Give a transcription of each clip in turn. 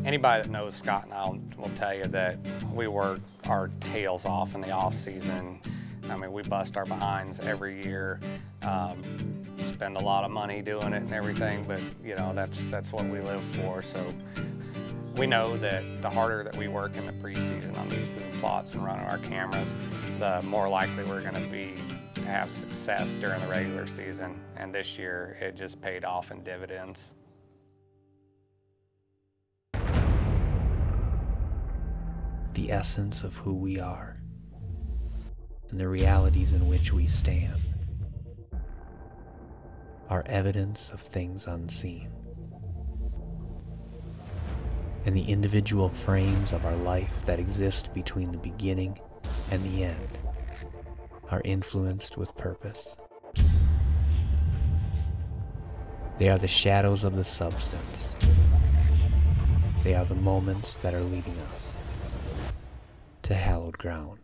Anybody that knows Scott and I will tell you that we work our tails off in the off season. I mean, we bust our behinds every year, spend a lot of money doing it and everything, but you know, that's what we live for. So we know that the harder that we work in the preseason on these food plots and running our cameras, the more likely we're going to be to have success during the regular season. And this year, it just paid off in dividends. The essence of who we are and the realities in which we stand are evidence of things unseen. And the individual frames of our life that exist between the beginning and the end are influenced with purpose. They are the shadows of the substance. They are the moments that are leading us to hallowed ground.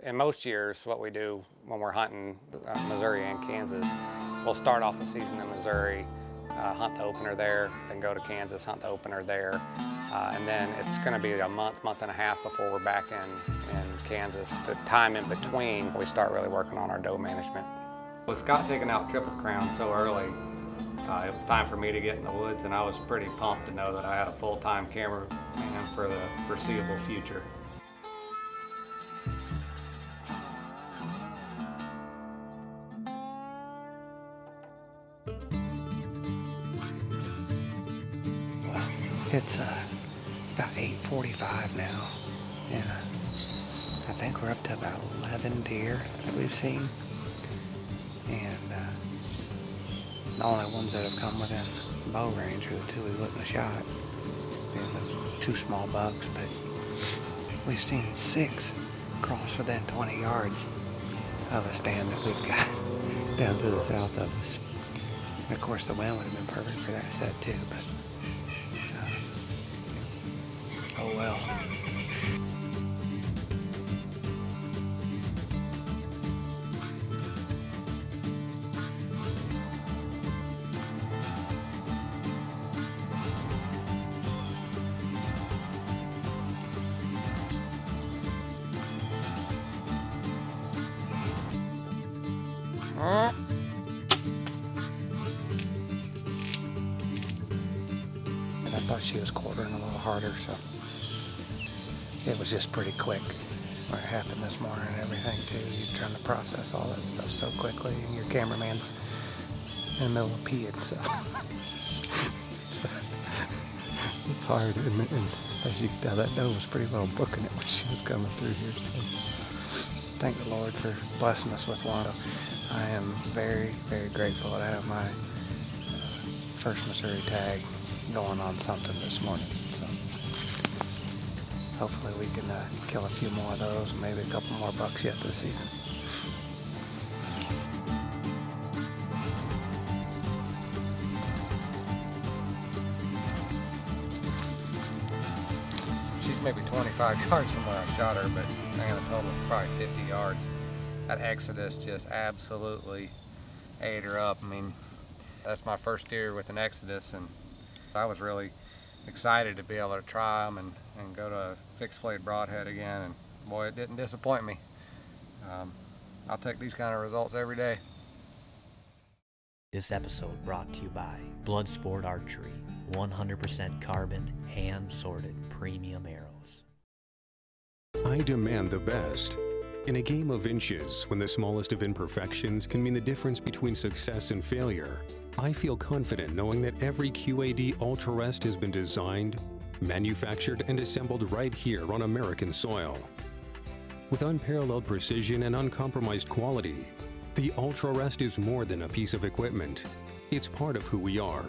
In most years, what we do when we're hunting Missouri and Kansas, we'll start off the season in Missouri, hunt the opener there, then go to Kansas, hunt the opener there, and then it's going to be a month and a half before we're back in Kansas. The time in between, we start really working on our doe management. With Scott taking out Triple Crown so early, it was time for me to get in the woods, and I was pretty pumped to know that I had a full-time cameraman for the foreseeable future. It's about 8:45 now, and I think we're up to about 11 deer that we've seen, and the only ones that have come within bow range are the two we wouldn't have shot, and those two small bucks, but we've seen 6 cross within 20 yards of a stand that we've got down to the south of us. And of course, the wind would have been perfect for that set too, but oh well. And I thought she was quartering a little harder, so it was just pretty quick what happened this morning and everything too. You're trying to process all that stuff so quickly, and your cameraman's in the middle of peeing, so it's hard. And as you can tell, that doe was pretty well booking it when she was coming through here. So thank the Lord for blessing us with one. I am very, very grateful that I have my first Missouri tag going on something this morning. So hopefully we can kill a few more of those and maybe a couple more bucks yet this season. She's maybe 25 yards from where I shot her, but I got a total of probably 50 yards. That Exodus just absolutely ate her up. I mean, that's my first deer with an Exodus, and I was really excited to be able to try them and go to a fixed blade broadhead again, and boy, it didn't disappoint me. I'll take these kind of results every day. This episode brought to you by Bloodsport Archery, 100% carbon, hand-sorted premium arrows. I demand the best. In a game of inches, when the smallest of imperfections can mean the difference between success and failure, I feel confident knowing that every QAD Ultra Rest has been designed, manufactured and assembled right here on American soil. With unparalleled precision and uncompromised quality, the UltraRest is more than a piece of equipment. It's part of who we are.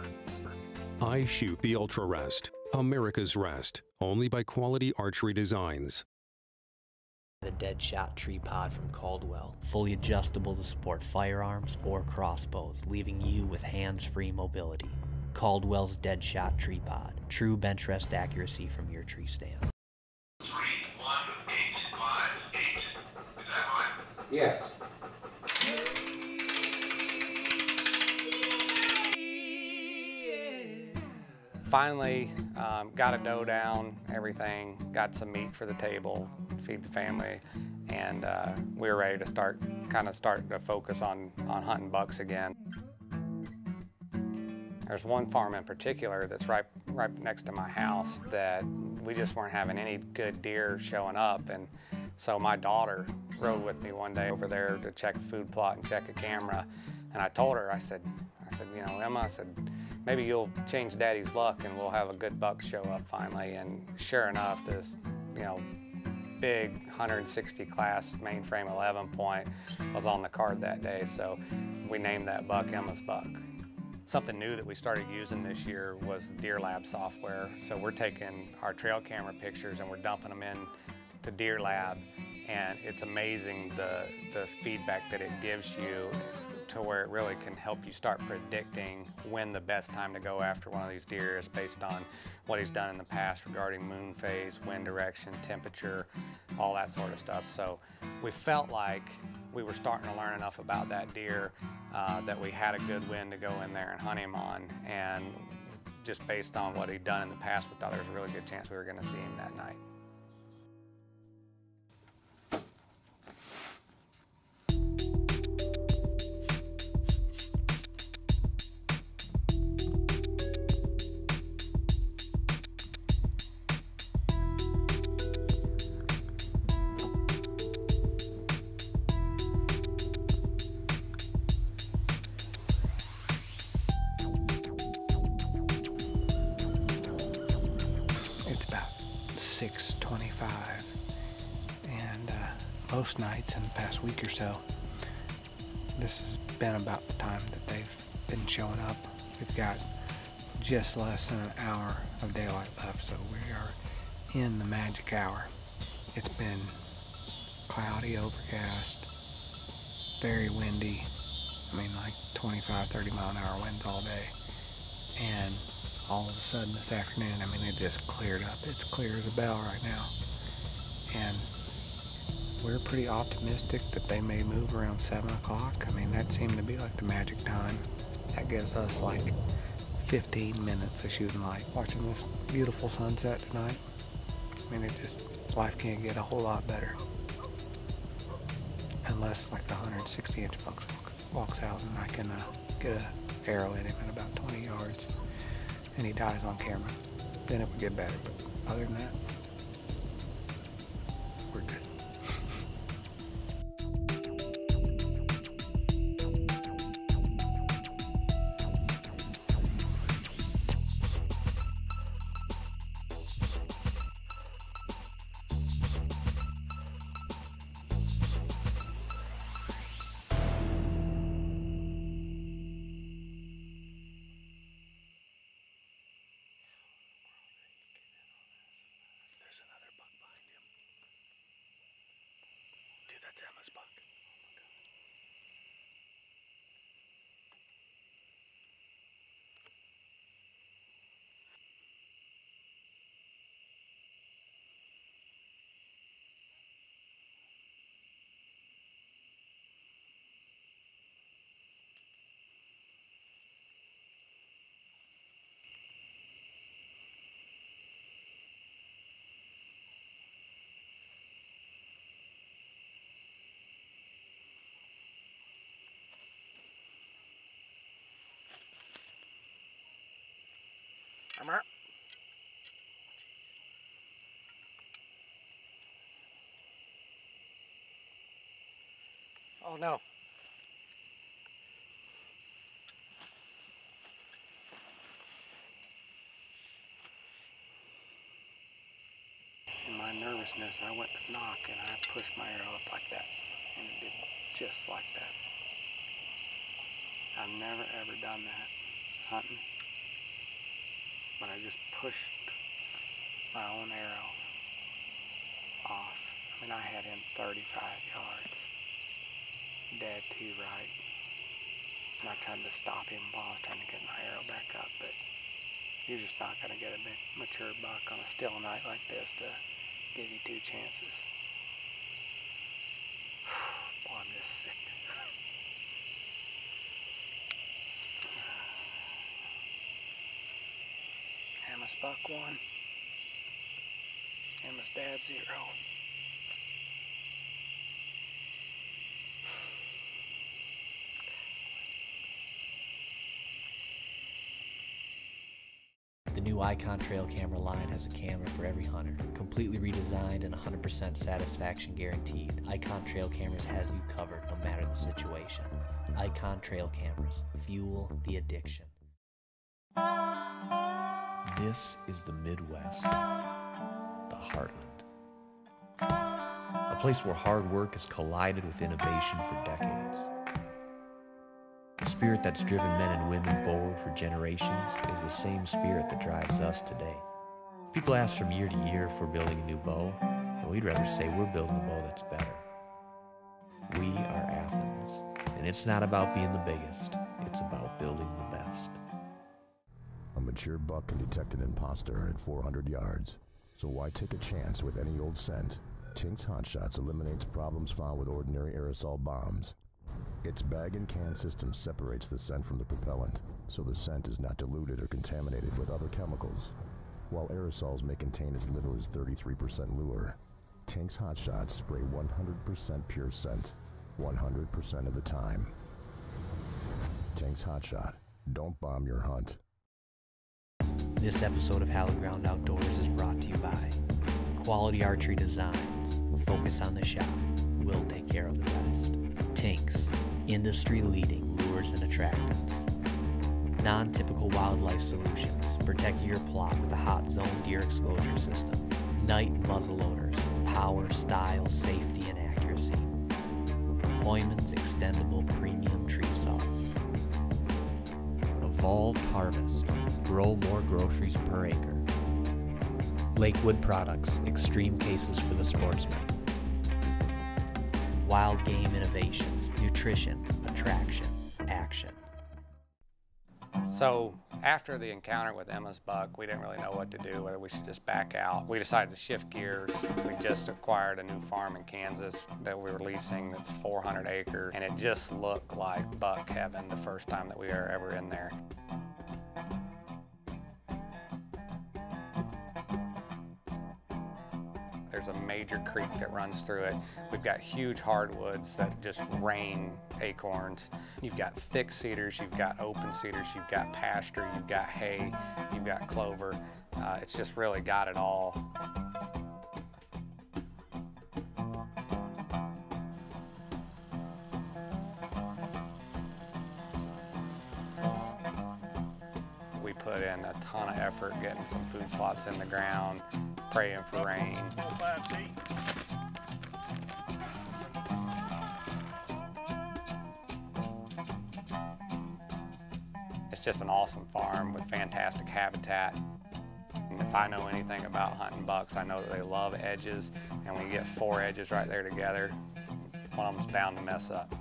I shoot the UltraRest, America's Rest, only by Quality Archery Designs. The Deadshot tree pod from Caldwell, fully adjustable to support firearms or crossbows, leaving you with hands-free mobility. Caldwell's Deadshot tree pod, true bench rest accuracy from your tree stand. 31858. Is that right? Yes. Finally got a doe down, everything, got some meat for the table, feed the family, and we were ready to start to focus on hunting bucks again. There's one farm in particular that's right next to my house that we just weren't having any good deer showing up, and so my daughter rode with me one day over there to check a food plot and check a camera, and I told her, I said, you know, Emma, I said, maybe you'll change Daddy's luck and we'll have a good buck show up finally. And sure enough, this, you know, big 160 class mainframe 11 point was on the card that day. So we named that buck Emma's buck. Something new that we started using this year was Deer Lab software. So we're taking our trail camera pictures and we're dumping them in to Deer Lab, and it's amazing the feedback that it gives you, to where it really can help you start predicting when the best time to go after one of these deer is based on what he's done in the past regarding moon phase, wind direction, temperature, all that sort of stuff. So we felt like we were starting to learn enough about that deer that we had a good wind to go in there and hunt him on. And just based on what he'd done in the past, we thought there was a really good chance we were going to see him that night. It's about 6:25, and most nights in the past week or so, this has been about the time that they've been showing up. We've got just less than an hour of daylight left, so we are in the magic hour. It's been cloudy, overcast, very windy. I mean, like 25, 30 mile an hour winds all day. And all of a sudden this afternoon, I mean, it just cleared up. It's clear as a bell right now. And we're pretty optimistic that they may move around 7 o'clock. I mean, that seemed to be like the magic time. That gives us like 15 minutes of shooting light, watching this beautiful sunset tonight. I mean, life can't get a whole lot better. Unless like the 160-inch buck walks out and I can get an arrow in him at about 20 yards and he dies on camera. Then it would get better, but other than that, we're good. There's another buck behind him. Dude, that's Emma's buck. I'm out. Oh no. my nervousness, I went to knock and I pushed my arrow up like that. And it did just like that. I've never ever done that hunting. But I just pushed my own arrow off. I mean, I had him 35 yards, dead to right. And I tried to stop him while I was trying to get my arrow back up, but you're just not going to get a big mature buck on a still night like this to give you two chances. Boy, I'm just sick. Emma's buck 1. Emma's dad 0. The new Icon trail camera line has a camera for every hunter, completely redesigned and 100% satisfaction guaranteed. Icon trail cameras has you covered no matter the situation. Icon trail cameras, fuel the addiction. This is the Midwest, the heartland. A place where hard work has collided with innovation for decades. The spirit that's driven men and women forward for generations is the same spirit that drives us today. People ask from year to year if we're building a new bow, and we'd rather say we're building a bow that's better. We are Athens, and it's not about being the biggest, it's about building the best. A mature buck can detect an imposter at 400 yards, so why take a chance with any old scent? Tink's Hot Shots eliminates problems found with ordinary aerosol bombs. Its bag and can system separates the scent from the propellant, so the scent is not diluted or contaminated with other chemicals. While aerosols may contain as little as 33% lure, Tink's Hot Shots spray 100% pure scent, 100% of the time. Tink's Hot Shot. Don't bomb your hunt. This episode of Hallowed Ground Outdoors is brought to you by Quality Archery Designs. Focus on the shot. We'll take care of the rest. Tinks. Industry-leading lures and attractants. Non-typical wildlife solutions. Protect your plot with a hot zone deer exposure system. Night muzzleloaders. Power, style, safety, and accuracy. Hoyman's extendable premium tree saws. Evolved Harvest. Grow more groceries per acre. Lakewood Products. Extreme cases for the sportsman. Wild Game Innovations. Nutrition, attraction, action. So after the encounter with Emma's buck, we didn't really know what to do, whether we should just back out. We decided to shift gears. We just acquired a new farm in Kansas that we were leasing that's 400 acres, and it just looked like buck heaven the first time that we were ever in there. There's a major creek that runs through it. We've got huge hardwoods that just rain acorns. You've got thick cedars, you've got open cedars, you've got pasture, you've got hay, you've got clover. It's just really got it all. We put in a ton of effort getting some food plots in the ground, praying for rain. It's just an awesome farm with fantastic habitat. And if I know anything about hunting bucks, I know that they love edges, and when you get 4 edges right there together, one of them's bound to mess up.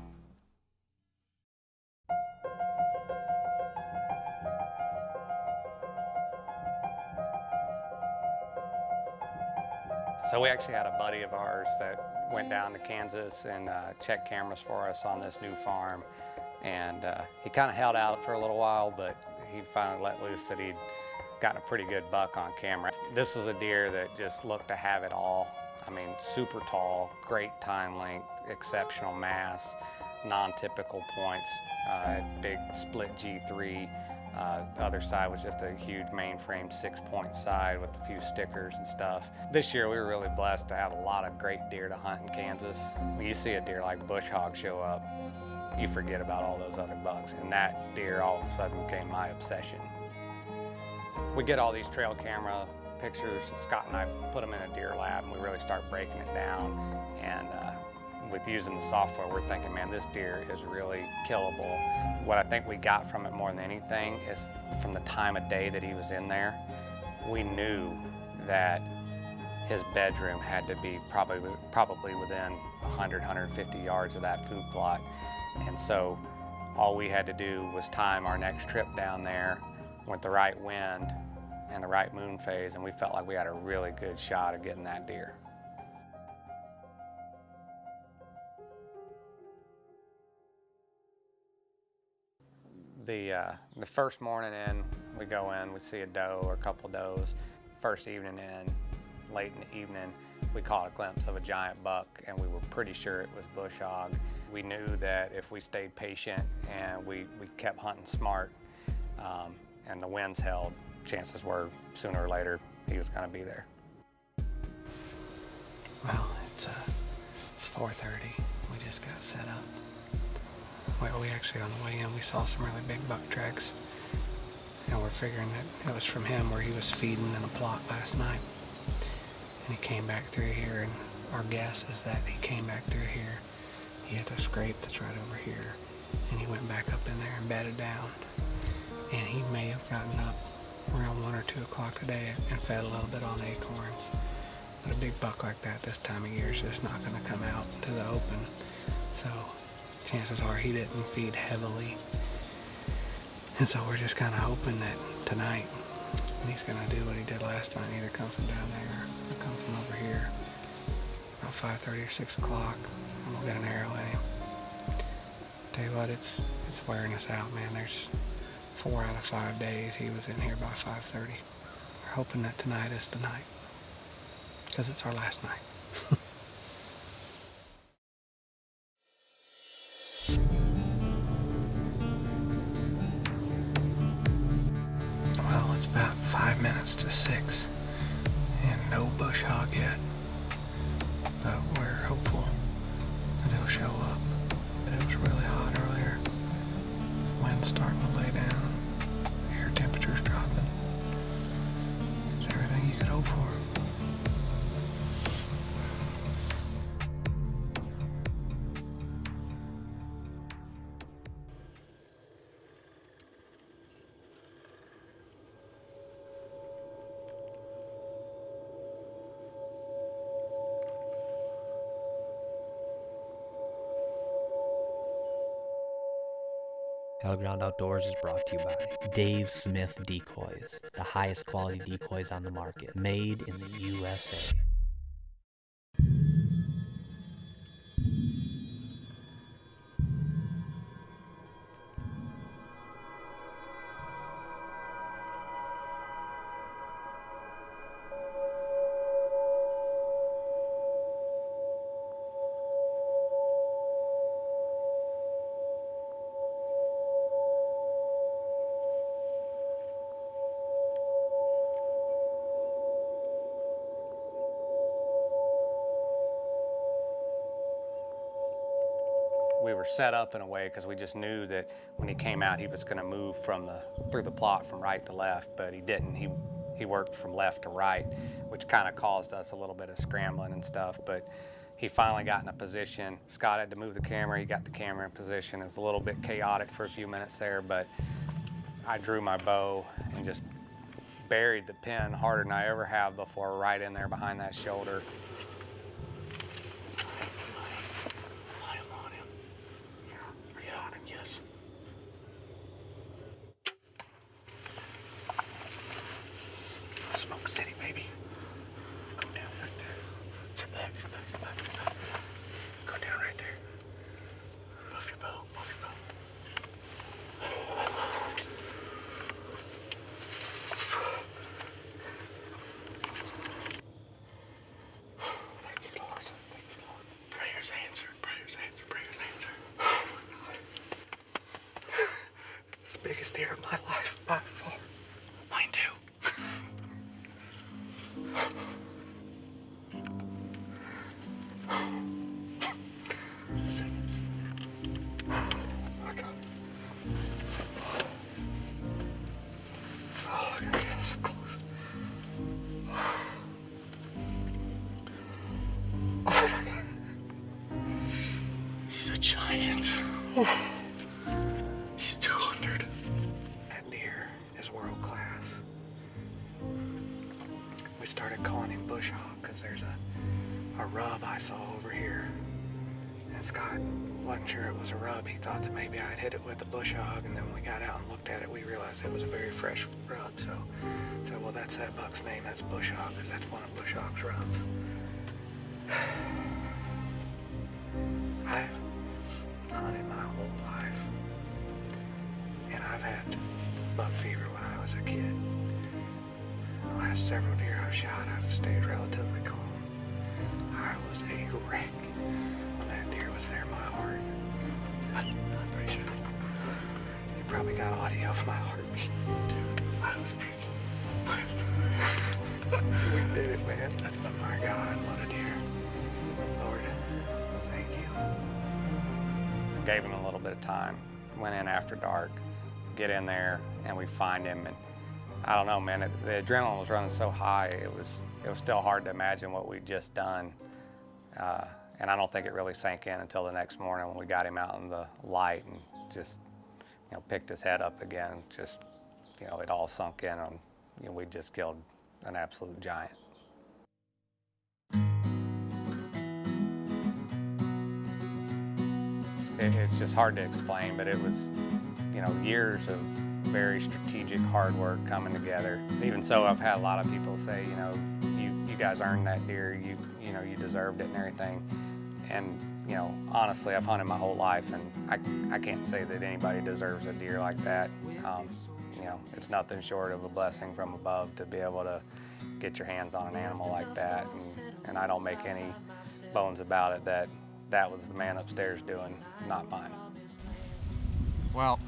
So we actually had a buddy of ours that went down to Kansas and checked cameras for us on this new farm. And he kind of held out for a little while, but he finally let loose that he'd gotten a pretty good buck on camera. This was a deer that just looked to have it all. I mean, super tall, great tine length, exceptional mass, non-typical points, big split G3. The other side was just a huge mainframe 6-point side with a few stickers and stuff. This year we were really blessed to have a lot of great deer to hunt in Kansas. When you see a deer like bush hog show up, you forget about all those other bucks, and that deer all of a sudden became my obsession. We get all these trail camera pictures. Scott and I put them in a deer lab, and we really start breaking it down. And with using the software, we're thinking, man, this deer is really killable. What I think we got from it more than anything is from the time of day that he was in there, we knew that his bedroom had to be probably within 100, 150 yards of that food plot. And so all we had to do was time our next trip down there with the right wind and the right moon phase, and we felt like we had a really good shot of getting that deer. The first morning in, we go in, we see a doe or a couple does. First evening in, late in the evening, we caught a glimpse of a giant buck, and we were pretty sure it was bush hog. We knew that if we stayed patient and we kept hunting smart, and the winds held, chances were sooner or later he was going to be there. Well, it's 4:30. We just got set up. Well, we actually, on the way in, we saw some really big buck tracks, and we're figuring that it was from him where he was feeding in a plot last night. And he came back through here, and our guess is that he came back through here. He hit a scrape that's right over here, and he went back up in there and bedded down. And he may have gotten up around 1 or 2 o'clock today and fed a little bit on acorns. But a big buck like that this time of year is just not going to come out to the open. So chances are he didn't feed heavily. And so we're just kind of hoping that tonight he's going to do what he did last night, either come from down there or come from over here about 5:30 or 6 o'clock, and we'll get an arrow in him. Tell you what, it's wearing us out, man. There's 4 out of 5 days he was in here by 5:30. We're hoping that tonight is the night, because it's our last night. Well, it's about 5 minutes to 6, and no bush hog yet. But we're hopeful that he'll show up. But it was really hot earlier. Wind's starting to lay down. Air temperature's dropping. It's everything you could hope for. Battleground Outdoors is brought to you by Dave Smith Decoys, the highest quality decoys on the market, made in the USA. We were set up in a way because we just knew that when he came out, he was going to move through the plot from right to left, but he didn't. He worked from left to right, which kind of caused us a little bit of scrambling and stuff. But he finally got in a position. Scott had to move the camera. He got the camera in position. It was a little bit chaotic for a few minutes there, but I drew my bow and just buried the pin harder than I ever have before, right in there behind that shoulder. City, baby. Go down right there. Sit back, sit back, sit back, sit back. Go down right there. Move your bow, move your bow. There giant. He's 200. That deer is world class. We started calling him bush hog because there's a rub I saw over here. And Scott wasn't sure it was a rub. He thought that maybe I'd hit it with a bush hog, and then when we got out and looked at it, we realized it was a very fresh rub. So well, that's that buck's name. That's bush hog, because that's one of bush hog's rubs. I've hunted my whole life, and I've had buck fever when I was a kid. The last several deer I've shot, I've stayed relatively calm. I was a wreck when that deer was there. My heart, I'm pretty sure you probably got audio of my heartbeat. Dude, I was freaking. We did it, man. That's my God, what a deer. Lord, thank you. Gave him a little bit of time. Went in after dark, get in there, and we find him. And I don't know, man. The adrenaline was running so high. It was still hard to imagine what we'd just done. And I don't think it really sank in until the next morning when we got him out in the light and just, picked his head up again. Just, it all sunk in on, we just killed an absolute giant. It's just hard to explain, but it was, years of very strategic hard work coming together. Even so, I've had a lot of people say, you guys earned that deer, you deserved it and everything. And, honestly, I've hunted my whole life, and I can't say that anybody deserves a deer like that. It's nothing short of a blessing from above to be able to get your hands on an animal like that. And I don't make any bones about it that was the man upstairs doing, not mine. Well,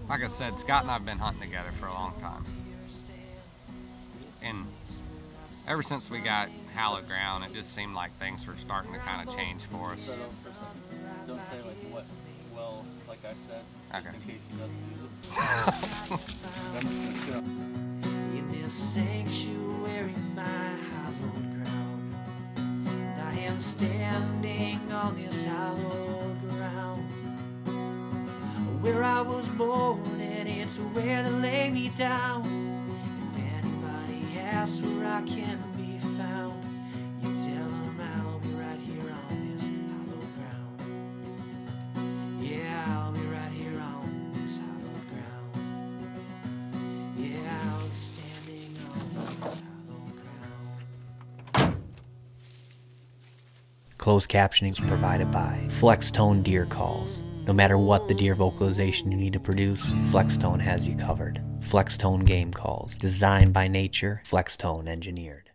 like I said, Scott and I have been hunting together for a long time. And ever since we got hallowed ground, it just seemed like things were starting to kind of change for us. Don't say like what, well, like I said, just Okay. in case he doesn't use it. In this sanctuary, my hallowed ground, and I am standing on this hallowed ground, where I was born, and it's where they lay me down. If anybody asks where I can be found, you tell them I'll be right here on this hallowed ground. Yeah, I'll be right here on this hallowed ground. Yeah, I'll be standing on this hallowed ground. Closed captioning is provided by FlexTone Deer Calls. No matter what the deer vocalization you need to produce, FlexTone has you covered. FlexTone Game Calls, designed by nature, FlexTone engineered.